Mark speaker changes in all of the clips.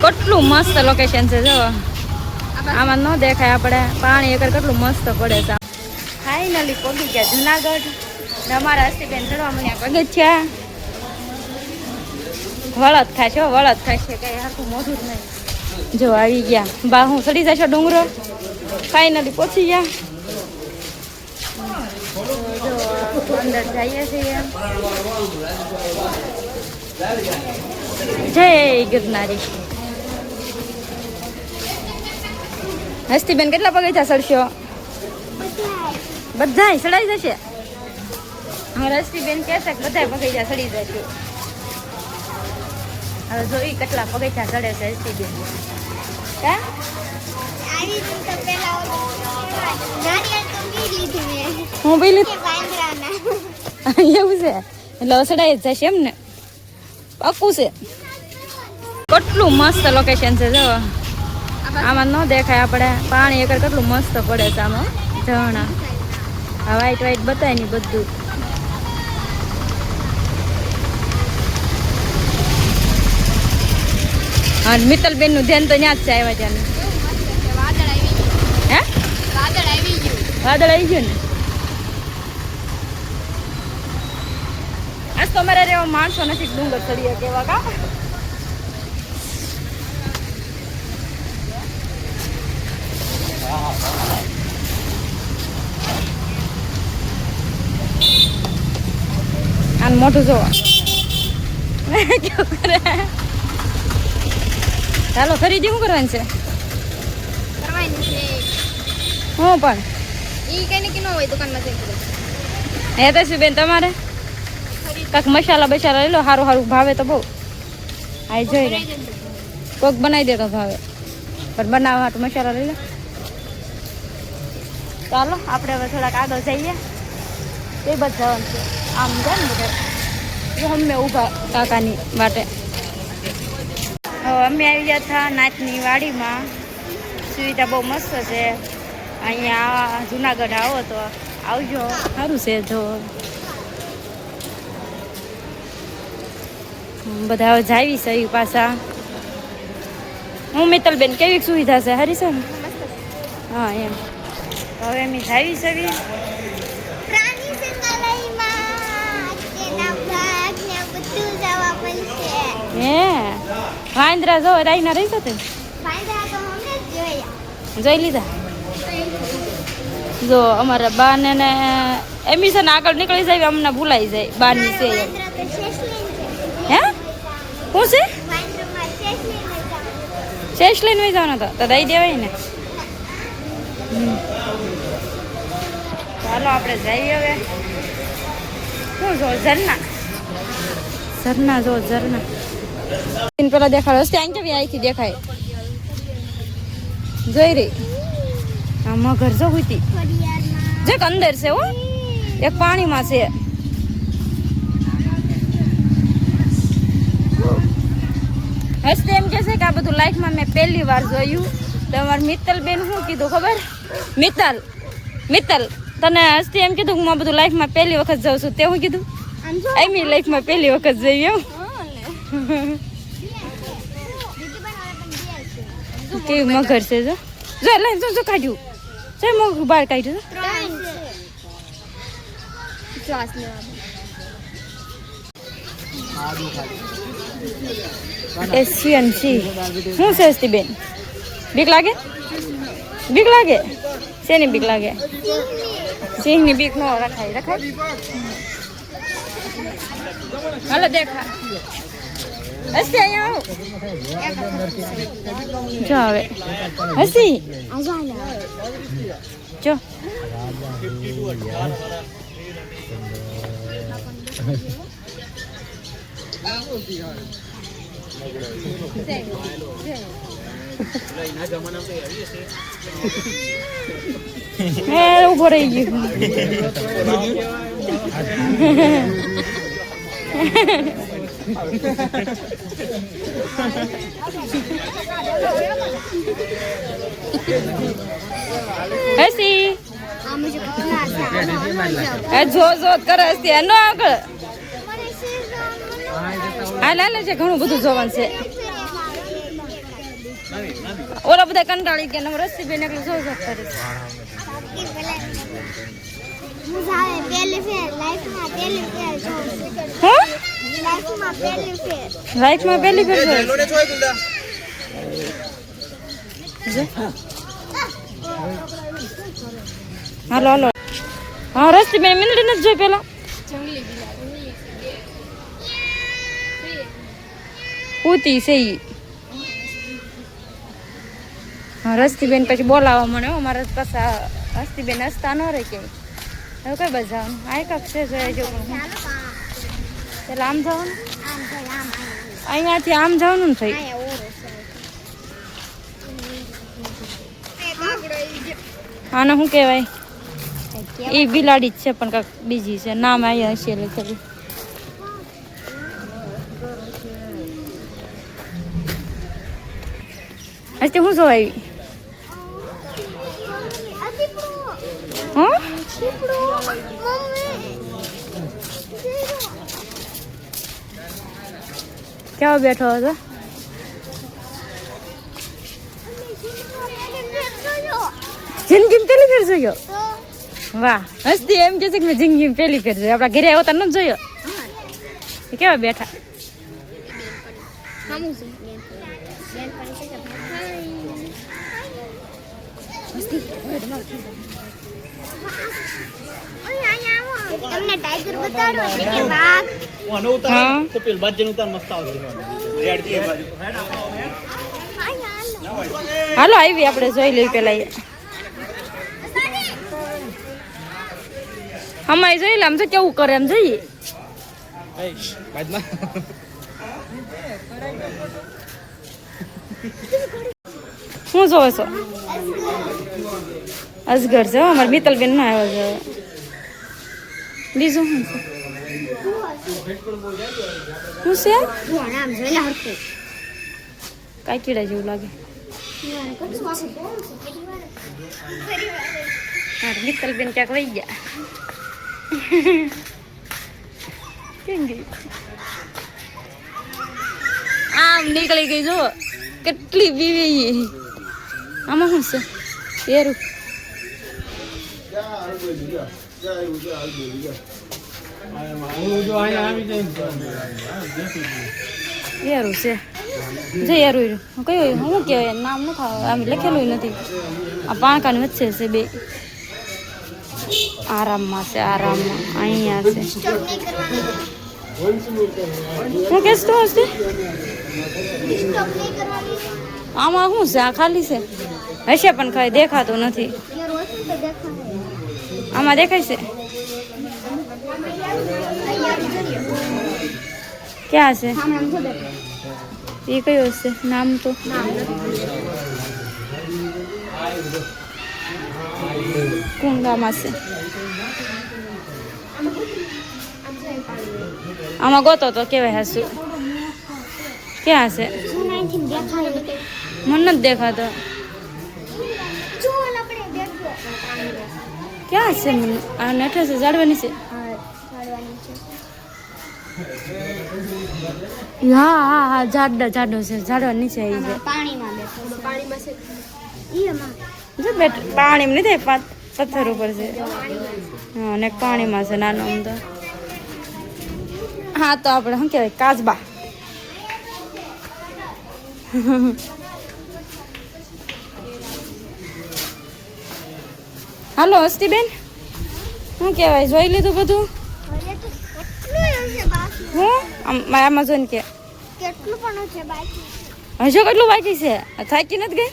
Speaker 1: કેટલું મસ્ત લોકેશન છે જો આમાં ન દેખાય આપણે પાણી એકર કેટલું મસ્ત પડે છે ફાઇનલી પગી ગયા જુનાગઢ અમારા હસ્તીબેન ચડવા મને પગે છે વળત ખાશે વળત ખાશે કઈ આખું મોઢું જ નહીં જો આવી ગયા બા હું ચડી જશો ડુંગરો ફાઇનલી પહોંચી ગયા જો અંદર જઈએ છીએ જય ગિરનારી હસ્તીબેન કેટલા પગથિયા ચડશો બધાય ચડાઈ જશે અમારા હસ્તીબેન કહેશે કે બધાય પગથિયા ચડી જશે હવે જોઈ કેટલા પગથિયા ચડે છે હસ્તીબેન કા હું બી લીધું એવું છે એટલે ચડાઈ જ જશે એમ ને પાક્કું છે કેટલું મસ્ત લોકેશન છે જો આમાં ન દેખાય આપણે પાણી એકર કેટલું મસ્ત પડે છે આમાં ઝરણા આ વ્હાઈટ વ્હાઈટ બતાય ને બધું હા મિત્તલબેન નું ધ્યાન તો ત્યાં જ છે આવ્યા ત્યાં હે વાદળ આવી ગયું ને આજ તો અમારે એવા માણસો નથી ડુંગર ચડીએ કેવા કા આન મોટું જોવા ચાલો ખરીદી શું કરવાની છે હું પણ એ તો શું બેન તમારે કાંક મસાલા બસાલા લઈ લો સારું સારું ભાવે તો બહુ આ જોઈ લે કોક બનાવી દે તો ભાવે પણ બનાવવા માટે મસાલા લઈ લો ચાલો આપણે હવે થોડાક આગળ જઈએ એ બધ જવાનું છે આમ જાય ને બધા અમે ઊભા કાકાની માટે હવે અમે આવી ગયા હતા નાચની વાડીમાં સુવિધા બહુ મસ્ત છે અહીંયા જુનાગઢ આવો તો આવજો સારું છે જો બધા હવે જાવી છે એ પાછા હું મિત્તલબેન કેવી સુવિધા છે હરી છે ને હા એમ હવે અમે જાવી છે હે વાંદરા જો રાઈના રહી જતે જોઈ લીધા જો અમારા બા ને એમિશન આગળ નીકળી જાય અમને ભૂલાઈ જાય બારની છે હે શું છે શેષ લઈને વહી જવાનો તો દઈ દેવાય ને ચાલો આપણે જઈએ હવે શું જો ઝરના ઝરના જો ઝરના પેલા દેખાડો ત્યાં કેવી આખી દેખાય જોઈ રહી આ મગર જો હુતી જે અંદર છે હો એક પાણીમાં છે હસ્તે એમ કે છે કે આ બધું લાઈફમાં મેં પહેલી વાર જોયું તો અમારે મિત્તલબેન શું કીધું ખબર મિત્તલ તને હસ્તી એમ કીધું હું આ બધું લાઈફમાં પહેલી વખત જાઉં છું તે હું કીધું એમ લાઈફમાં પહેલી વખત જોયું કેવી મગર છે જો જો લઈને જો કાઢ્યું છે મગર બહાર કાઢ્યું એશિયન સી શું છે હસ્તી બેન બીક લાગે શેની બીક લાગે સિંહની બીક ન રખાય હાલો દેખા હસી અહીંયા જો હવે હસી જો ઉભો રહી ગયું હસી જો કરે હસી એનો આગળ હાલ છે ઘણું બધું જોવાનું છે ઓલા બધા કંટાળી ગયા ને રસ્તી બેન એકલું જોઈ શકતા રહે. લાઈફમાં પહેલી ફેર હાલો હાલો. હા રસ્તી બેન મિનિટ નથી જોઈ પેલા ઉતી છે ઈ. હા રસ્તી બેન પછી બોલાવવા મને મારા પાછા હસ્તી બેન હસતા ન રહે કે હવે કઈ બાજુ જવાનું આ એક છે જોઈ જો પેલા આમ જવાનું અહીંયાથી આમ જવાનું ને થઈ આને શું કહેવાય એ બિલાડી જ છે પણ કાંક બીજી છે નામ અહીંયા હશે લખેલું. હસ્તી શું જોવાય હા ક્યાં બેઠો હતો જિંદગી પેલી ફેર જોયો વાહ હસ્તી એમ કે છે કે મેં જિંદગી પેલી ફેર જોયો આપડા ઘરે આવ્યો તો ન જોયો કેવા બેઠા
Speaker 2: તમને ટાઈગર બતાડો કે વાઘ ઓનો ઉતાર તો પેલ બાજન ઉતાર મસ્ત આવશે રેડ થી બાજુ
Speaker 1: હાલો આવી આપણે જોઈ લઈ પેલા અમાય જોઈ લે આમ તો કેવું કરે એમ જોઈએ શું જોવે છો અસગર છે અમારે મિત્તલબેન ના આવ્યો છે બીજું શું છે કાંઈ કીડા જેવું લાગે મિત્તલબેન ક્યાંક વહી ગયા કેમ ગઈ આમ નીકળી ગઈ જો કેટલી બીવી આમાં શું છે એરું એરું છે જઈ એરું કયું શું કહેવાય નામ ન ખાવ આમ લખેલું નથી આ પાણકાની વચ્ચે છે બે આરામમાં છે આરામમાં અહીંયા છે શું કેસ તો હશે આમાં શું છે આ ખાલી છે હશે પણ કઈ દેખાતું નથી આમાં દેખાય છે ક્યાં છે એ કયો હશે નામ તો કુંડામાં છે આમાં ગોતો તો કેવાય હસુ ક્યાં છે મને નથી દેખાતો ક્યાં છે મને આ નઠે છે જાડવાની છે હા હા હા જાડો છે જાડવા નીચે આવી છે પાણીમાં નથી પથ્થર ઉપર છે હા ને પાણીમાં છે નાનો આમ તો હા તો આપણે શું કહેવાય કાચબા હાલો હસ્તીબેન શું કહેવાય જોઈ લીધું બધું હું આમાં જોઈને કે
Speaker 2: કેટલું પણ છે બાકી
Speaker 1: હજુ કેટલું બાકી છે થાકી નથી ગઈ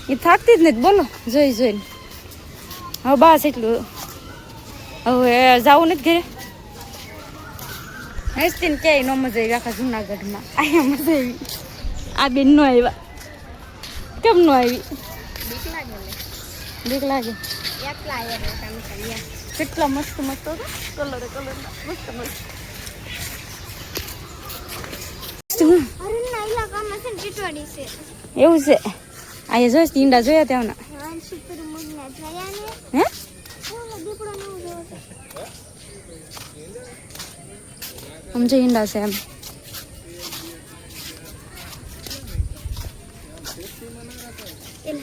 Speaker 1: એ થાકતી જ નથી બોલો જોઈને હવે બસ એટલું હવે જવું નથી ઘરે હસ્તીને ક્યાંય ન મજા આવી આખા જુનાગઢમાં અહીંયા મજા આવી આ બેન ન આવ્યા કેમ ન આવી બીક લાગે કેટલા મસ્ત મસ્ત કલર મસ્ત મસ્ત એવું છે અહીંયા જોઈશ ઈંડા જોયા ત્યાં હે આમ જો ઈંડા છે એમ
Speaker 2: એલા